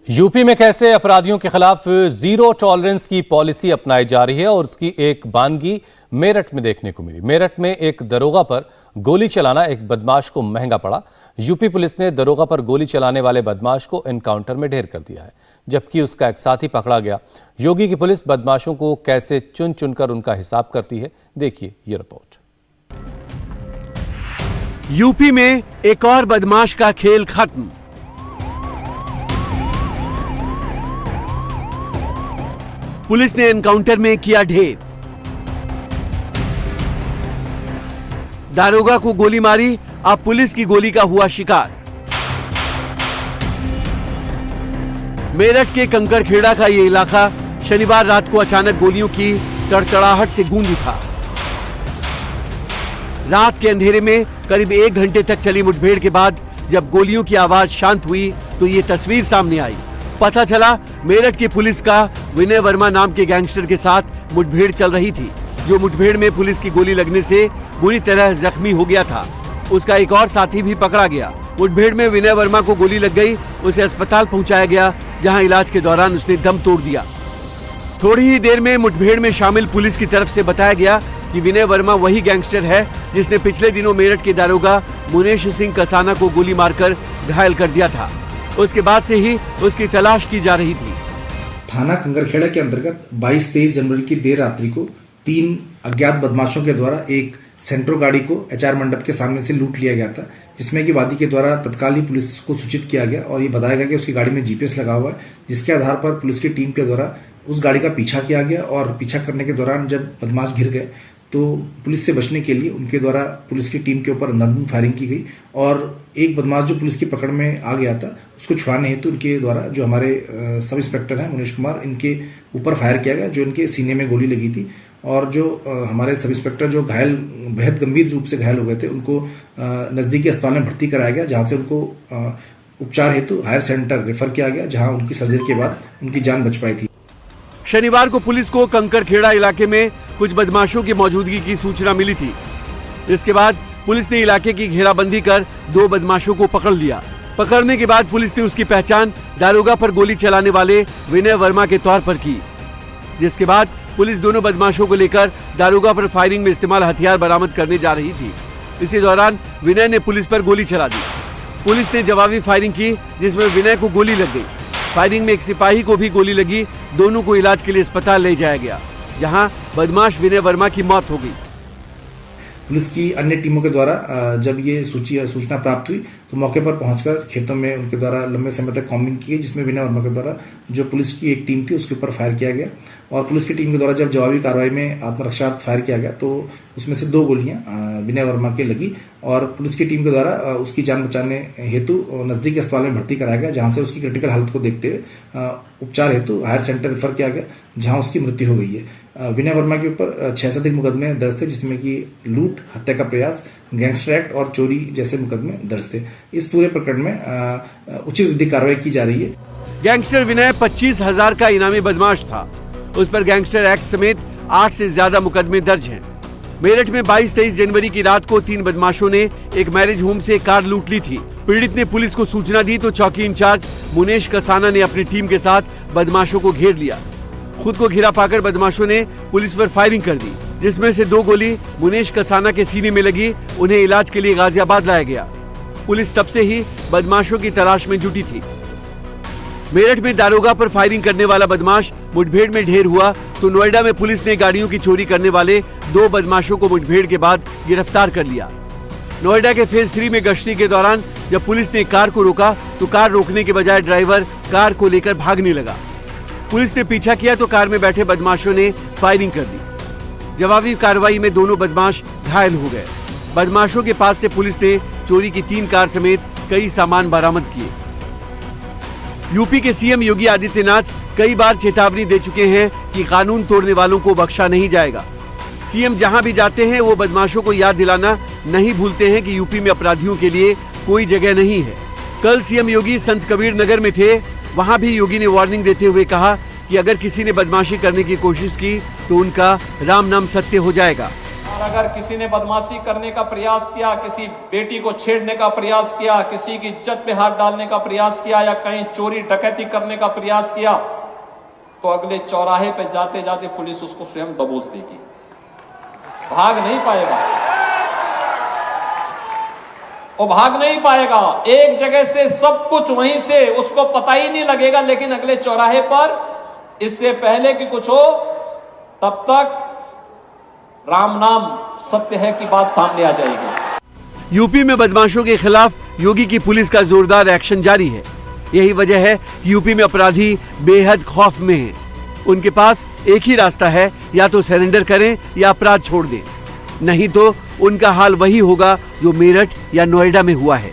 UP में कैसे अपराधियों के खिलाफ जीरो टॉलरेंस की पॉलिसी अपनाई जा रही है और उसकी एक बानगी मेरठ में देखने को मिली। मेरठ में एक दरोगा पर गोली चलाना एक बदमाश को महंगा पड़ा। यूपी पुलिस ने दरोगा पर गोली चलाने वाले बदमाश को एनकाउंटर में ढेर कर दिया है, जबकि उसका एक साथी पकड़ा गया। योगी की पुलिस बदमाशों को कैसे चुन चुनकर उनका हिसाब करती है, देखिए ये रिपोर्ट। यूपी में एक और बदमाश का खेल खत्म। पुलिस ने एनकाउंटर में किया ढेर। दारोगा को गोली मारी, अब पुलिस की गोली का हुआ शिकार। मेरठ के कंकड़खेड़ा का ये इलाका शनिवार रात को अचानक गोलियों की तड़तड़ाहट से गूंज उठा। रात के अंधेरे में करीब 1 घंटे तक चली मुठभेड़ के बाद जब गोलियों की आवाज शांत हुई तो ये तस्वीर सामने आई। पता चला मेरठ की पुलिस का विनय वर्मा नाम के गैंगस्टर के साथ मुठभेड़ चल रही थी, जो मुठभेड़ में पुलिस की गोली लगने से बुरी तरह जख्मी हो गया था। उसका एक और साथी भी पकड़ा गया। मुठभेड़ में विनय वर्मा को गोली लग गई, उसे अस्पताल पहुंचाया गया, जहां इलाज के दौरान उसने दम तोड़ दिया। थोड़ी ही देर में मुठभेड़ में शामिल पुलिस की तरफ से बताया गया कि विनय वर्मा वही गैंगस्टर है जिसने पिछले दिनों मेरठ के दारोगा मुनेश सिंह कसाना को गोली मारकर घायल कर दिया था। उसके बाद से ही उसकी तलाश की जा रही थी। थाना कंकड़खेड़ा के अंतर्गत 22-23 जनवरी की देर रात्रि को 3 अज्ञात बदमाशों के द्वारा एक सेंट्रो गाड़ी को एचआर मंडप के सामने से लूट लिया गया था, जिसमें कि वादी के द्वारा तत्काल ही पुलिस को सूचित किया गया और ये बताया गया कि उसकी गाड़ी में जीपीएस लगा हुआ है, जिसके आधार पर पुलिस की टीम के द्वारा उस गाड़ी का पीछा किया गया और पीछा करने के दौरान जब बदमाश घिर गए तो पुलिस से बचने के लिए उनके द्वारा पुलिस की टीम के ऊपर अंधाधुंध फायरिंग की गई और एक बदमाश जो पुलिस की पकड़ में आ गया था उसको छुड़ाने हेतु इनके द्वारा जो हमारे सब इंस्पेक्टर हैं मुनीश कुमार, इनके ऊपर फायर किया गया, जो इनके सीने में गोली लगी थी। और जो हमारे सब इंस्पेक्टर जो घायल बेहद गंभीर रूप से घायल हो गए थे उनको नजदीकी अस्पताल में भर्ती कराया गया, जहाँ से उनको उपचार हेतु हायर सेंटर रेफर किया गया, जहाँ उनकी सर्जरी के बाद उनकी जान बच पाई थी। शनिवार को पुलिस को कंकड़खेड़ा इलाके में कुछ बदमाशों की मौजूदगी की सूचना मिली थी। इसके बाद पुलिस ने इलाके की घेराबंदी कर 2 बदमाशों को पकड़ लिया। पकड़ने के बाद पुलिस ने उसकी पहचान दारोगा पर गोली चलाने वाले विनय वर्मा के तौर पर की, जिसके बाद पुलिस दोनों बदमाशों को लेकर दारोगा पर फायरिंग में इस्तेमाल हथियार बरामद करने जा रही थी। इसी दौरान विनय ने पुलिस पर गोली चला दी। पुलिस ने जवाबी फायरिंग की, जिसमें विनय को गोली लग गई। फायरिंग में एक सिपाही को भी गोली लगी। दोनों को इलाज के लिए अस्पताल ले जाया गया, जहां बदमाश विनय वर्मा की मौत हो गई। पुलिस की अन्य टीमों के द्वारा जब ये सूचना प्राप्त हुई तो मौके पर पहुंचकर खेतों में उनके द्वारा लंबे समय तक कॉम्बिंग की गई, जिसमें विनय वर्मा के द्वारा जो पुलिस की एक टीम थी उसके ऊपर फायर किया गया और पुलिस की टीम के द्वारा जब जवाबी कार्रवाई में आत्मरक्षार्थ फायर किया गया तो उसमें से 2 गोलियां विनय वर्मा के लगी और पुलिस की टीम के द्वारा उसकी जान बचाने हेतु नजदीकी अस्पताल में भर्ती कराया गया, जहां से उसकी क्रिटिकल हालत को देखते हुए उपचार हेतु हायर सेंटर रेफर किया गया, जहां उसकी मृत्यु हो गई है। विनय वर्मा के ऊपर 6 से अधिक मुकदमे दर्ज थे, जिसमें कि लूट, हत्या का प्रयास, गैंगस्टर एक्ट और चोरी जैसे मुकदमे दर्ज थे। इस पूरे प्रकरण में उचित विधिक कार्रवाई की जा रही है। गैंगस्टर विनय 25,000 का इनामी बदमाश था। उस पर गैंगस्टर एक्ट समेत 8 से ज्यादा मुकदमे दर्ज हैं। मेरठ में 22-23 जनवरी की रात को 3 बदमाशों ने एक मैरिज होम से कार लूट ली थी। पीड़ित ने पुलिस को सूचना दी तो चौकी इंचार्ज मुनेश कसाना ने अपनी टीम के साथ बदमाशों को घेर लिया। खुद को घिरा पाकर बदमाशों ने पुलिस पर फायरिंग कर दी, जिसमें से 2 गोली मुनेश कसाना के सीने में लगी। उन्हें इलाज के लिए गाजियाबाद लाया गया। पुलिस तब से ही बदमाशों की तलाश में जुटी थी। मेरठ में दारोगा पर फायरिंग करने वाला बदमाश मुठभेड़ में ढेर हुआ तो नोएडा में पुलिस ने गाड़ियों की चोरी करने वाले 2 बदमाशों को मुठभेड़ के बाद गिरफ्तार कर लिया। नोएडा के फेज 3 में गश्ती के दौरान जब पुलिस ने कार को रोका तो कार रोकने के बजाय ड्राइवर कार को लेकर भागने लगा। पुलिस ने पीछा किया तो कार में बैठे बदमाशों ने फायरिंग कर दी। जवाबी कार्रवाई में दोनों बदमाश घायल हो गए। बदमाशों के पास से पुलिस ने चोरी की 3 कार समेत कई सामान बरामद किए। यूपी के सीएम योगी आदित्यनाथ कई बार चेतावनी दे चुके हैं कि कानून तोड़ने वालों को बख्शा नहीं जाएगा। सीएम जहां भी जाते हैं वो बदमाशों को याद दिलाना नहीं भूलते हैं कि यूपी में अपराधियों के लिए कोई जगह नहीं है। कल सीएम योगी संत कबीर नगर में थे, वहां भी योगी ने वार्निंग देते हुए कहा कि अगर किसी ने बदमाशी करने की कोशिश की तो उनका राम नाम सत्य हो जाएगा। और अगर किसी ने बदमाशी करने का प्रयास किया, किसी बेटी को छेड़ने का प्रयास किया, किसी की इज्जत पे हाथ डालने का प्रयास किया या कहीं चोरी डकैती करने का प्रयास किया, तो अगले चौराहे पे जाते जाते पुलिस उसको स्वयं दबोच देगी, भाग नहीं पाएगा, वो भाग नहीं पाएगा। एक जगह से सब कुछ वहीं से उसको पता ही नहीं लगेगा, लेकिन अगले चौराहे पर इससे पहले कि कुछ हो तब तक राम नाम सत्य है की बात सामने आ जाएगी। यूपी में बदमाशों के खिलाफ योगी की पुलिस का जोरदार एक्शन जारी है। यही वजह है कि यूपी में अपराधी बेहद खौफ में हैं। उनके पास एक ही रास्ता है, या तो सरेंडर करें या अपराध छोड़ दें, नहीं तो उनका हाल वही होगा जो मेरठ या नोएडा में हुआ है।